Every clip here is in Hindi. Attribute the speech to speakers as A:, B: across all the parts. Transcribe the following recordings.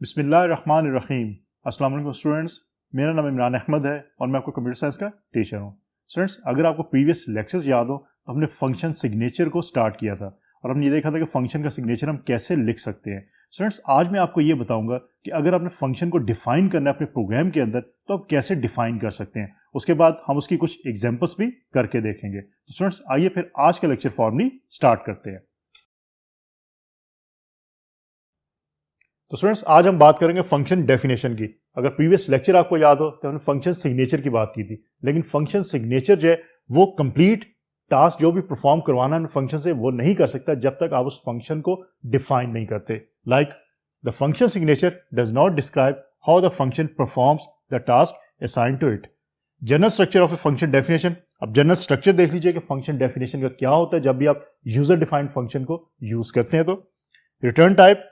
A: बिस्मिल्लाहिर्रहमानिर्रहीम। अस्सलाम वालेकुम स्टूडेंट्स, मेरा नाम इमरान अहमद है और मैं आपको कंप्यूटर साइंस का टीचर हूँ। स्टूडेंट्स, अगर आपको प्रीवियस लेक्चर्स याद हो तो हमने फंक्शन सिग्नेचर को स्टार्ट किया था और हमने ये देखा था कि फंक्शन का सिग्नेचर हम कैसे लिख सकते हैं। स्टूडेंट्स, आज मैं आपको ये बताऊंगा कि अगर आपने फंक्शन को डिफाइन करना है अपने प्रोग्राम के अंदर तो आप कैसे डिफाइन कर सकते हैं। उसके बाद हम उसकी कुछ एग्जाम्पल्स भी करके देखेंगे। तो स्टूडेंट्स, आइए फिर आज का लेक्चर फॉर्मली स्टार्ट करते हैं। तो स्टूडेंट्स, आज हम बात करेंगे फंक्शन डेफिनेशन की। अगर प्रीवियस लेक्चर आपको याद हो तो हमने फंक्शन सिग्नेचर की बात की थी, लेकिन फंक्शन सिग्नेचर जो है वो कंप्लीट टास्क जो भी परफॉर्म करवाना है फंक्शन से वो नहीं कर सकता जब तक आप उस फंक्शन को डिफाइन नहीं करते। Like the function signature does not describe how the function performs the task assigned to it. General structure of a function definition. अब जनरल स्ट्रक्चर देख लीजिए कि फंक्शन डेफिनेशन का क्या होता है जब भी आप यूजर डिफाइंड फंक्शन को यूज करते हैं। तो return type,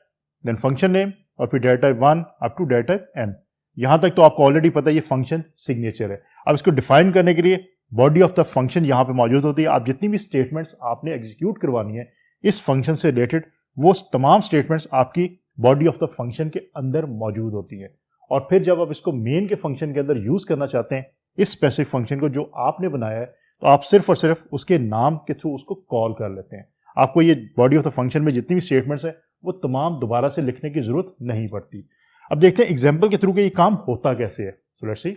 A: then function name और फिर data type 1 up to data type n। यहां तक तो आपको ऑलरेडी पता है ये फंक्शन सिग्नेचर है। अब इसको डिफाइन करने के लिए बॉडी ऑफ द फंक्शन यहां पे मौजूद होती है। आप जितनी भी स्टेटमेंट्स आपने एग्जीक्यूट करवानी है इस फंक्शन से रिलेटेड, वो तमाम स्टेटमेंट्स आपकी बॉडी ऑफ द फंक्शन के अंदर मौजूद होती है। और फिर जब आप इसको मेन के फंक्शन के अंदर यूज करना चाहते हैं इस स्पेसिफिक फंक्शन को जो आपने बनाया है, तो आप सिर्फ और सिर्फ उसके नाम के थ्रू उसको कॉल कर लेते हैं। आपको ये बॉडी ऑफ द फंक्शन में जितनी भी स्टेटमेंट्स है वो तमाम दोबारा से लिखने की जरूरत नहीं पड़ती। अब देखते हैं एग्जाम्पल के थ्रू कि ये काम होता कैसे है। तो लेट्स सी।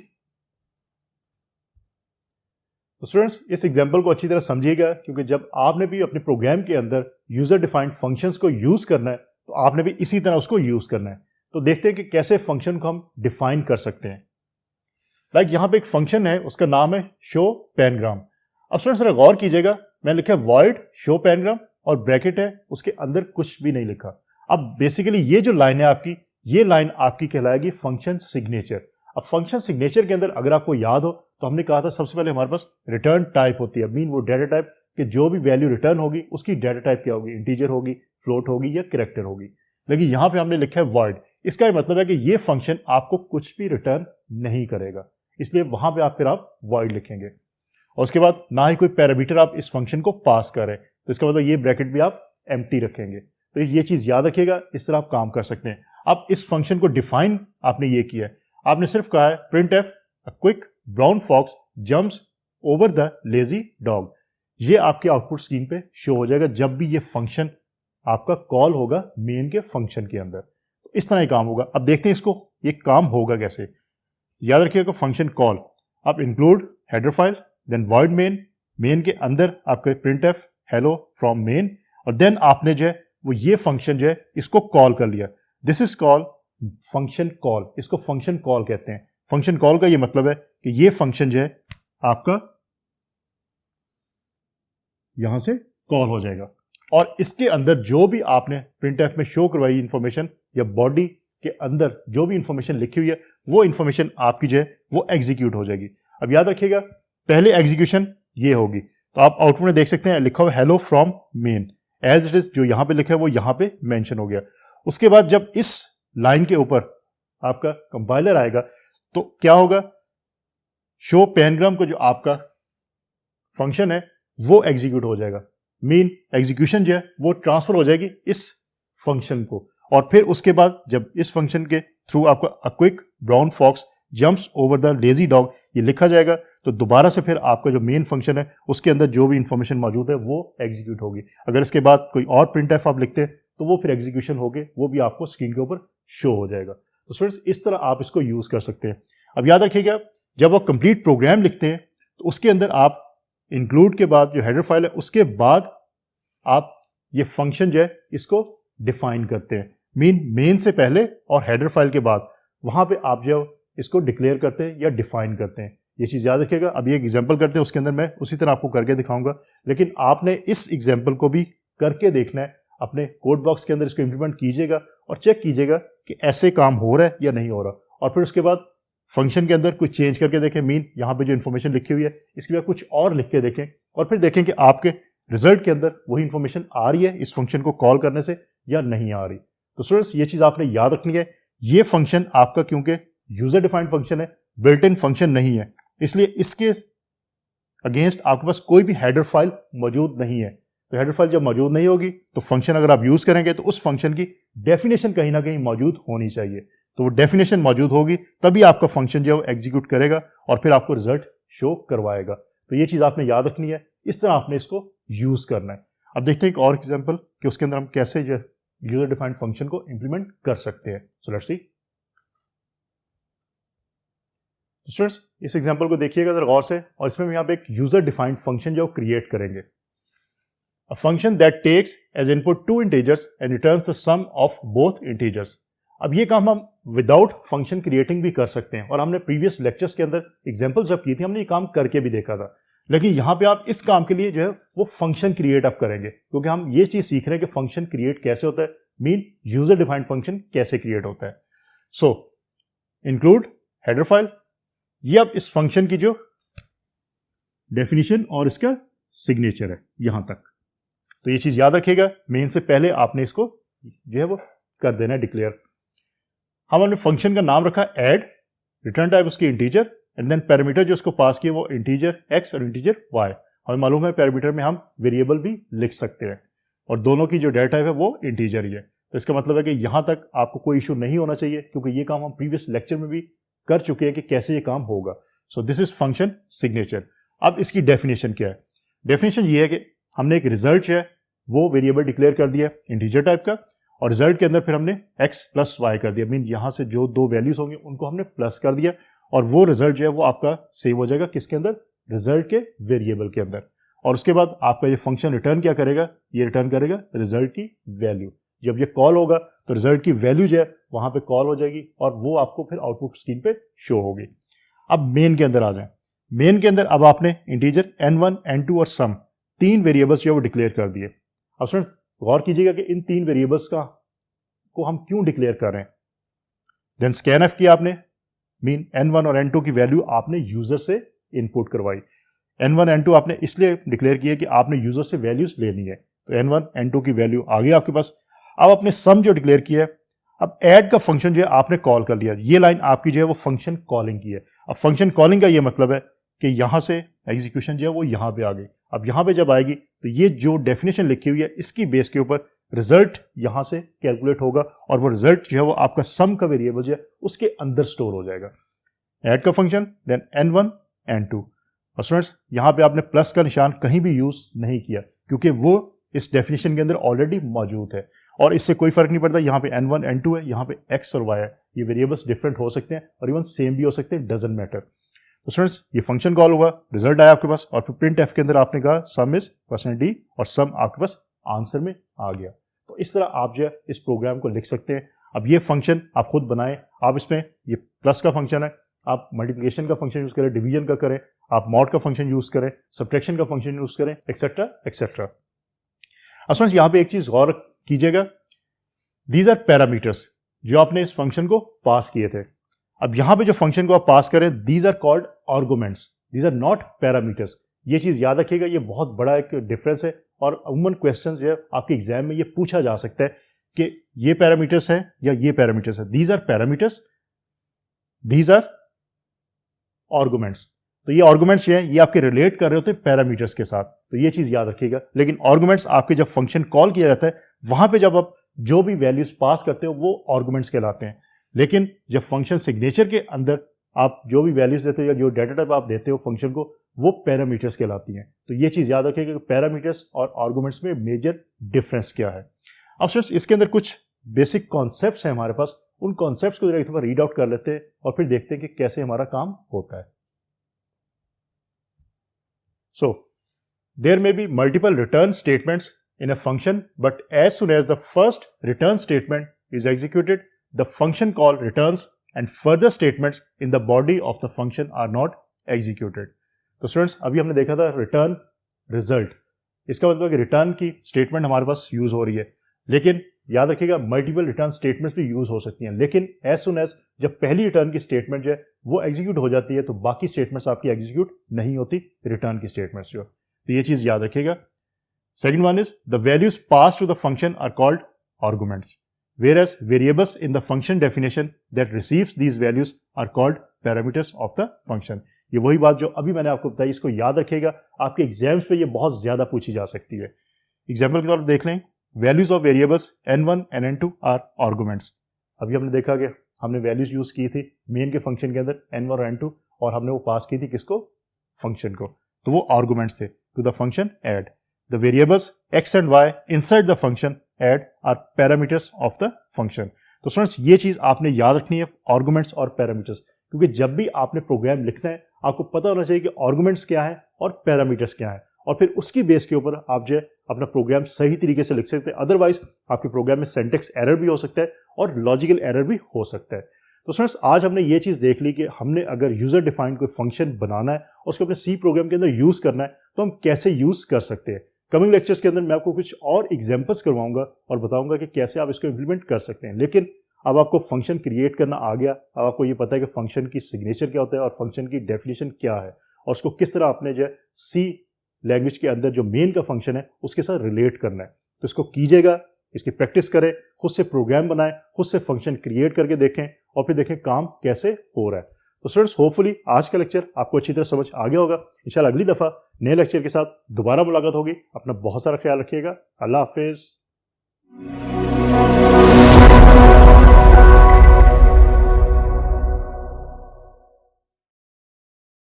A: तो स्टूडेंट्स, इस एग्जाम्पल को अच्छी तरह समझिएगा, क्योंकि जब आपने भी अपने प्रोग्राम के अंदर यूजर डिफाइंड फंक्शंस को यूज करना है तो आपने भी इसी तरह उसको यूज करना है। तो देखते हैं कि कैसे फंक्शन को हम डिफाइन कर सकते हैं। लाइक यहां पे एक फंक्शन है, उसका नाम है शो पैनग्राम। अब स्टूडेंट्स जरा गौर कीजिएगा, मैंने लिखा है वॉइड शो पैनग्राम और ब्रैकेट है, उसके अंदर कुछ भी नहीं लिखा। अब बेसिकली ये जो लाइन है आपकी, ये लाइन आपकी कहलाएगी फंक्शन सिग्नेचर। अब फंक्शन सिग्नेचर के अंदर अगर आपको याद हो तो हमने कहा था सबसे पहले हमारे पास रिटर्न टाइप होती है। मीन वो डेटा टाइप कि जो भी वैल्यू रिटर्न होगी उसकी डेटा टाइप क्या होगी, इंटीजर होगी, फ्लोट होगी या कैरेक्टर होगी। लेकिन यहां पे हमने लिखा है वॉइड। इसका मतलब है कि ये फंक्शन आपको कुछ भी रिटर्न नहीं करेगा, इसलिए वहां पे फिर आप वॉइड लिखेंगे। और उसके बाद ना ही कोई पैरामीटर आप इस फंक्शन को पास करें, तो इसका मतलब ये ब्रैकेट भी आप एम्प्टी रखेंगे। तो ये चीज याद रखिएगा, इस तरह आप काम कर सकते हैं। अब इस फंक्शन को डिफाइन आपने ये किया है, आपने सिर्फ कहा है printf a quick brown fox jumps over the lazy dog. ये आपके आउटपुट स्क्रीन पे शो हो जाएगा जब भी ये फंक्शन आपका कॉल होगा मेन के फंक्शन के अंदर। तो इस तरह ही काम होगा। अब देखते हैं इसको ये काम होगा कैसे। याद रखिएगा फंक्शन कॉल, आप include header file, then void main, main के अंदर आपके printf hello from main, और देन आपने जो है वो ये फंक्शन जो है इसको कॉल कर लिया। This is call function call. इसको फंक्शन कॉल कहते हैं। फंक्शन कॉल का ये मतलब है कि ये फंक्शन जो है आपका यहां से कॉल हो जाएगा और इसके अंदर जो भी आपने प्रिंट एफ में शो करवाई इंफॉर्मेशन या बॉडी के अंदर जो भी इंफॉर्मेशन लिखी हुई है वो इंफॉर्मेशन आपकी जो है वो एग्जीक्यूट हो जाएगी। अब याद रखिएगा पहले एग्जीक्यूशन ये होगी, तो आप आउटपुट में देख सकते हैं लिखा हुआ hello from main, as it is जो यहां पे लिखा है वो यहां पे मेंशन हो गया। उसके बाद जब इस लाइन के ऊपर आपका कंपाइलर आएगा तो क्या होगा, शो पैनग्राम को जो आपका फंक्शन है वो एग्जीक्यूट हो जाएगा। मीन एग्जीक्यूशन जो है वो ट्रांसफर हो जाएगी इस फंक्शन को, और फिर उसके बाद जब इस फंक्शन के थ्रू आपका a quick brown fox jumps over the lazy dog ये लिखा जाएगा, तो दोबारा से फिर आपका जो मेन फंक्शन है उसके अंदर जो भी इंफॉर्मेशन मौजूद है वो एग्जीक्यूट होगी। अगर इसके बाद कोई और प्रिंट एफ आप लिखते हैं तो वो फिर एग्जीक्यूशन होके वो भी आपको स्क्रीन के ऊपर शो हो जाएगा। तो स्टूडेंट्स इस तरह आप इसको यूज कर सकते हैं। अब याद रखिएगा जब आप कंप्लीट प्रोग्राम लिखते हैं तो उसके अंदर आप इंक्लूड के बाद जो हेडर फाइल है उसके बाद आप ये फंक्शन जो है इसको डिफाइन करते हैं। मीन मेन से पहले और हेडर फाइल के बाद वहां पे आप जो इसको डिक्लेयर करते हैं या डिफाइन करते हैं। ये चीज याद रखिएगा। अब ये एग्जांपल करते हैं, उसके अंदर मैं उसी तरह आपको करके दिखाऊंगा, लेकिन आपने इस एग्जांपल को भी करके देखना है। अपने कोड बॉक्स के अंदर इसको इंप्लीमेंट कीजिएगा और चेक कीजिएगा कि ऐसे काम हो रहा है या नहीं हो रहा, और फिर उसके बाद फंक्शन के अंदर कुछ चेंज करके देखें। मीन यहाँ पे जो इन्फॉर्मेशन लिखी हुई है इसके बाद कुछ और लिख के देखें, और फिर देखें कि आपके रिजल्ट के अंदर वही इंफॉर्मेशन आ रही है इस फंक्शन को कॉल करने से या नहीं आ रही। तो स्टूडेंट्स ये चीज आपने याद रखनी है। ये फंक्शन आपका क्योंकि यूजर डिफाइंड फंक्शन है, बिल्ट इन फंक्शन नहीं है, इसलिए इसके अगेंस्ट आपके पास कोई भी हेडर फाइल मौजूद नहीं है। तो हेडर फाइल जब मौजूद नहीं होगी तो फंक्शन अगर आप यूज करेंगे तो उस फंक्शन की डेफिनेशन कहीं ना कहीं मौजूद होनी चाहिए। तो वो डेफिनेशन मौजूद होगी तभी आपका फंक्शन जो है एग्जीक्यूट करेगा और फिर आपको रिजल्ट शो करवाएगा। तो ये चीज आपने याद रखनी है, इस तरह आपने इसको यूज करना है। अब देखते हैं एक और एग्जांपल कि उसके अंदर हम कैसे जो यूजर डिफाइंड फंक्शन को इंप्लीमेंट कर सकते हैं। So let's see. स्टूडेंट्स इस एग्जांपल को देखिएगा जरा गौर से, और इसमें हम यहाँ पे एक यूजर डिफाइंड फंक्शन जो क्रिएट करेंगे। A function that takes as input two integers and returns the sum of both integers। अब ये काम हम विदाउट फंक्शन क्रिएटिंग भी कर सकते हैं, और हमने प्रीवियस लेक्चर्स के अंदर एग्जांपल्स जब की थी हमने ये काम करके भी देखा था। लेकिन यहाँ पे आप इस काम के लिए जो है वो फंक्शन क्रिएट आप करेंगे, क्योंकि हम ये चीज सीख रहे हैं कि फंक्शन क्रिएट कैसे होता है, मीन यूजर डिफाइंड फंक्शन कैसे क्रिएट होता है। सो इंक्लूड हेडर फाइल, ये अब इस फंक्शन की जो डेफिनेशन और इसका सिग्नेचर है यहां तक। तो ये चीज याद रखिएगा, मेन से पहले आपने इसको जो है वो कर देना है डिक्लेयर। हमने फंक्शन का नाम रखा ऐड, रिटर्न टाइप उसकी इंटीजर, एंड देन पैरामीटर जो उसको पास किया वो इंटीजर एक्स और इंटीजर वाई। हमें मालूम है पैरामीटर में हम वेरिएबल भी लिख सकते हैं, और दोनों की जो डेटा टाइप है वो इंटीजर ही है। तो इसका मतलब है कि यहां तक आपको कोई इशू नहीं होना चाहिए, क्योंकि ये काम हम प्रीवियस लेक्चर में भी कर चुके हैं कि कैसे ये काम होगा। So this is function signature. अब इसकी डेफिनेशन क्या है? डेफिनेशन ये है कि हमने एक रिजल्ट जो है वो वेरिएबल डिक्लेयर कर दिया इंटीजर टाइप का, और रिजल्ट के अंदर फिर हमने x प्लस वाई कर दिया, मीन यहां से जो दो वैल्यूज होंगे उनको हमने प्लस कर दिया, और वो रिजल्ट जो है वो आपका सेव हो जाएगा किसके अंदर? रिजल्ट के वेरिएबल के अंदर। और उसके बाद आपका ये फंक्शन रिटर्न क्या करेगा? ये रिटर्न करेगा रिजल्ट की वैल्यू। जब ये कॉल होगा तो रिजल्ट की वैल्यू जो है वहां पे कॉल हो जाएगी, और वो आपको फिर आउटपुट स्क्रीन पे शो होगी। अब मेन के अंदर आ जाए। मेन के अंदर अब आपने इंटीजर n1 n2 और सम तीन वेरिएबल्स जो है वो डिक्लेयर कर दिए। अब स्टूडेंट्स गौर कीजिएगा कि इन तीन वेरिएबल्स को हम क्यों डिक्लेयर कर रहे हैं। देन स्कैनफ किया आपने, मीन n1 और n2 की वैल्यू आपने यूजर से इनपुट करवाई। n1 n2 आपने इसलिए डिक्लेयर किया कि आपने यूजर से वैल्यूज लेनी है, तो n1 n2 की वैल्यू आ गई आपके पास। अब आपने सम जो डिक्लेयर किया है, अब ऐड का फंक्शन जो है आपने कॉल कर लिया। ये लाइन आपकी जो है वो फंक्शन कॉलिंग की है। अब फंक्शन कॉलिंग का ये मतलब है कि यहां से एग्जीक्यूशन जो है वो यहां पे आ गई। अब यहां पे जब आएगी तो ये जो डेफिनेशन लिखी हुई है इसकी बेस के ऊपर रिजल्ट यहां से कैलकुलेट होगा, और वो रिजल्ट जो है वो आपका सम का वेरिएबल जो है उसके अंदर स्टोर हो जाएगा। ऐड का फंक्शन, देन n1 n2। और स्टूडेंट्स यहां पे आपने प्लस का निशान कहीं भी यूज नहीं किया, क्योंकि वो इस डेफिनेशन के अंदर ऑलरेडी मौजूद है, और इससे कोई फर्क नहीं पड़ता यहाँ पे n1 n2 है, यहाँ पे x और y है। ये वेरिएबल्स डिफरेंट हो सकते हैं और इवन सेम भी हो सकते हैं, डजंट मैटर। तो स्टूडेंट्स ये फंक्शन कॉल हुआ, रिजल्ट आया आपके पास, और फिर प्रिंट एफ के अंदर आपने कहा सम इज %d, और सम आपके पास आंसर में आ गया। तो इस तरह आप जो है इस प्रोग्राम को लिख सकते हैं। अब ये फंक्शन आप खुद बनाएं। आप इसमें ये प्लस का फंक्शन है, आप मल्टीप्लिकेशन का फंक्शन यूज करें, डिवीजन का करें, आप मॉड का फंक्शन यूज करें, सब्ट्रैक्शन का फंक्शन यूज करें, एक्सेट्रा एक्सेट्रा। अब स्टूडेंट्स यहाँ पे एक चीज गौर कीजिएगा, दीज आर पैरामीटर्स जो आपने इस फंक्शन को पास किए थे। अब यहां पे जो फंक्शन को आप पास करें, these are called arguments, these are not parameters. ये चीज याद रखिएगा, ये बहुत बड़ा एक डिफरेंस है, और अमूमन क्वेश्चन जो है आपके एग्जाम में ये पूछा जा सकता है कि ये पैरामीटर्स है या ये पैरामीटर्स है। These are parameters, these are arguments. तो ये आर्गुमेंट्स है ये आपके रिलेट कर रहे होते हैं पैरामीटर्स के साथ, तो ये चीज याद रखिएगा। लेकिन आर्गुमेंट्स आपके जब फंक्शन कॉल किया जाता है वहां पे जब आप जो भी वैल्यूज पास करते हो वो आर्गुमेंट्स कहलाते हैं। लेकिन जब फंक्शन सिग्नेचर के अंदर आप जो भी वैल्यूज देते हो या जो डेटा टाइप आप देते हो फंक्शन को, वो पैरामीटर्स कहलाती हैं। तो ये चीज याद रखिएगा कि पैरामीटर्स और आर्गुमेंट्स में मेजर डिफरेंस क्या है। अब स्टूडेंट्स इसके अंदर कुछ बेसिक कॉन्सेप्ट्स हैं हमारे पास, उन कॉन्सेप्ट्स को एक दफा रीड आउट कर लेते हैं और फिर देखते हैं कि कैसे हमारा काम होता है। So, there may be multiple return statements in a function, but as soon as the first return statement is executed, the function call returns and further statements in the body of the function are not executed. तो स्टूडेंट्स अभी हमने देखा था रिटर्न रिजल्ट, इसका मतलब कि रिटर्न की स्टेटमेंट हमारे पास यूज हो रही है, लेकिन याद रखिएगा मल्टीपल रिटर्न स्टेटमेंट्स भी यूज हो सकती हैं। लेकिन एज सुन एज जब पहली रिटर्न की स्टेटमेंट जो है वो एग्जीक्यूट हो जाती है तो बाकी स्टेटमेंट्स आपकी एग्जीक्यूट नहीं होती, रिटर्न की स्टेटमेंट्स जो। तो ये चीज याद रखिएगा। Second one is the values pass to the function are called arguments, whereas variables in the function definition that receives these values are called parameters of the function। ये वही बात जो अभी मैंने आपको बताई, इसको याद रखिएगा, आपके एग्जाम्स पे ये बहुत ज्यादा पूछी जा सकती है। एग्जाम्पल के तौर पर देख लें, values of variables n1 and n2 are arguments. अभी हमने देखा कि हमने वैल्यूज यूज की थी मेन के फंक्शन के अंदर n1 और n2, और हमने वो पास की थी किसको, फंक्शन को, तो वो आर्गुमेंट्स थे to the function add. The variables x and y inside the function add are parameters of the function. तो स्टूडेंट्स ये चीज आपने याद रखनी है, आर्गुमेंट्स और पैरामीटर्स, क्योंकि जब भी आपने प्रोग्राम लिखना है आपको पता होना चाहिए कि आर्गुमेंट्स क्या है और पैरामीटर्स क्या है, और फिर उसकी बेस के ऊपर आप जो है अपना प्रोग्राम सही तरीके से लिख सकते हैं। अदरवाइज आपके प्रोग्राम में सिंटैक्स एरर भी हो सकता है और लॉजिकल एरर भी हो सकता है। तो स्टूडेंट्स आज हमने ये चीज देख ली कि हमने अगर यूजर डिफाइंड कोई फंक्शन बनाना है और उसको अपने सी प्रोग्राम के अंदर यूज करना है तो हम कैसे यूज कर सकते हैं। कमिंग लेक्चर्स के अंदर मैं आपको कुछ और एग्जांपल्स करवाऊंगा और बताऊंगा कि कैसे आप इसको इंप्लीमेंट कर सकते हैं। लेकिन अब आपको फंक्शन क्रिएट करना आ गया, अब आपको ये पता है कि फंक्शन की सिग्नेचर क्या होता है और फंक्शन की डेफिनेशन क्या है, और उसको किस तरह आपने जो है सी लैंग्वेज के अंदर जो मेन का फंक्शन है उसके साथ रिलेट करना है। तो इसको कीजिएगा, इसकी प्रैक्टिस करें, खुद से प्रोग्राम बनाएं, खुद से फंक्शन क्रिएट करके देखें और फिर देखें काम कैसे हो रहा है। तो स्टूडेंट्स होपफुली आज का लेक्चर आपको अच्छी तरह समझ आ गया होगा। इंशाल्लाह अगली दफा नए लेक्चर के साथ दोबारा मुलाकात होगी। अपना बहुत सारा ख्याल रखिएगा। अल्लाह हाफिज।